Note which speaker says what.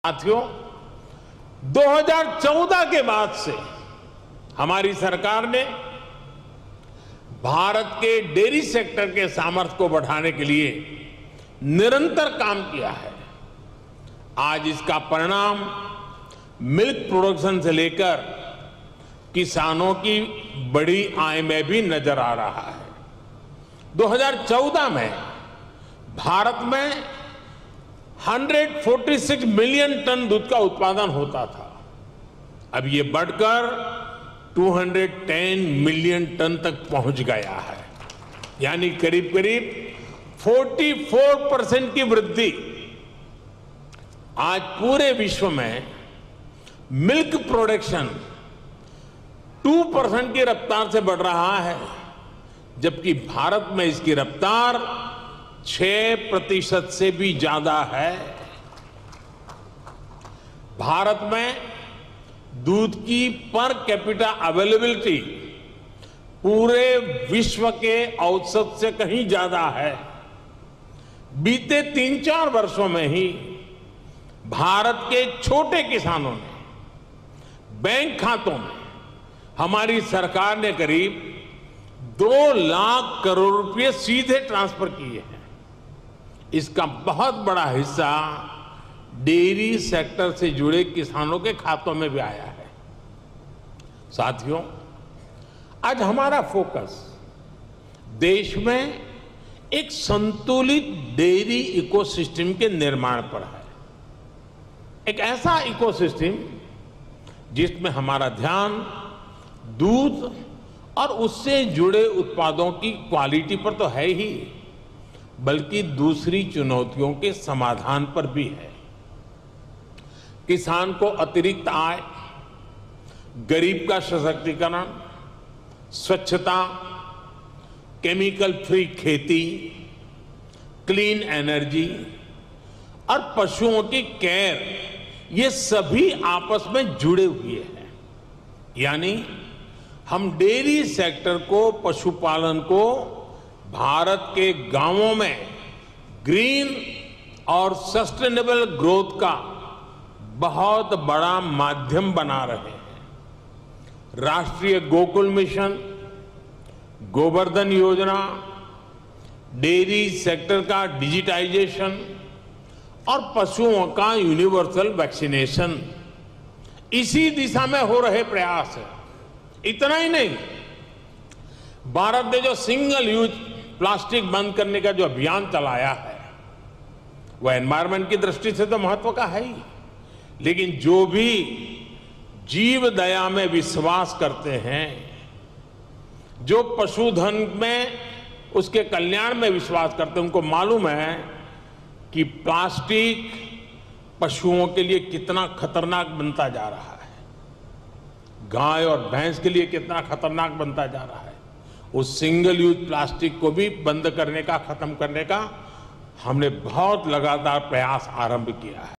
Speaker 1: साथियों, 2014 के बाद से हमारी सरकार ने भारत के डेयरी सेक्टर के सामर्थ्य को बढ़ाने के लिए निरंतर काम किया है। आज इसका परिणाम मिल्क प्रोडक्शन से लेकर किसानों की बड़ी आय में भी नजर आ रहा है। 2014 में भारत में 146 मिलियन टन दूध का उत्पादन होता था। अब ये बढ़कर 210 मिलियन टन तक पहुंच गया है, यानी करीब करीब 44% की वृद्धि। आज पूरे विश्व में मिल्क प्रोडक्शन 2% की रफ्तार से बढ़ रहा है, जबकि भारत में इसकी रफ्तार 6% से भी ज्यादा है। भारत में दूध की पर कैपिटा अवेलेबिलिटी पूरे विश्व के औसत से कहीं ज्यादा है। बीते 3-4 वर्षों में ही भारत के छोटे किसानों ने बैंक खातों में हमारी सरकार ने करीब 2 लाख करोड़ रुपए सीधे ट्रांसफर किए हैं। इसका बहुत बड़ा हिस्सा डेयरी सेक्टर से जुड़े किसानों के खातों में भी आया है। साथियों, आज हमारा फोकस देश में एक संतुलित डेयरी इकोसिस्टम के निर्माण पर है। एक ऐसा इकोसिस्टम जिसमें हमारा ध्यान दूध और उससे जुड़े उत्पादों की क्वालिटी पर तो है ही, बल्कि दूसरी चुनौतियों के समाधान पर भी है। किसान को अतिरिक्त आय, गरीब का सशक्तिकरण, स्वच्छता, केमिकल फ्री खेती, क्लीन एनर्जी और पशुओं की केयर, ये सभी आपस में जुड़े हुए हैं। यानी हम डेयरी सेक्टर को, पशुपालन को भारत के गांवों में ग्रीन और सस्टेनेबल ग्रोथ का बहुत बड़ा माध्यम बना रहे हैं। राष्ट्रीय गोकुल मिशन, गोवर्धन योजना, डेयरी सेक्टर का डिजिटाइजेशन और पशुओं का यूनिवर्सल वैक्सीनेशन, इसी दिशा में हो रहे प्रयास है। इतना ही नहीं, भारत ने जो सिंगल यूज प्लास्टिक बंद करने का जो अभियान चलाया है, वह एनवायरमेंट की दृष्टि से तो महत्व का है ही, लेकिन जो भी जीव दया में विश्वास करते हैं, जो पशुधन में उसके कल्याण में विश्वास करते हैं, उनको मालूम है कि प्लास्टिक पशुओं के लिए कितना खतरनाक बनता जा रहा है, गाय और भैंस के लिए कितना खतरनाक बनता जा रहा है। उस सिंगल यूज प्लास्टिक को भी बंद करने का, खत्म करने का हमने बहुत लगातार प्रयास आरंभ किया है।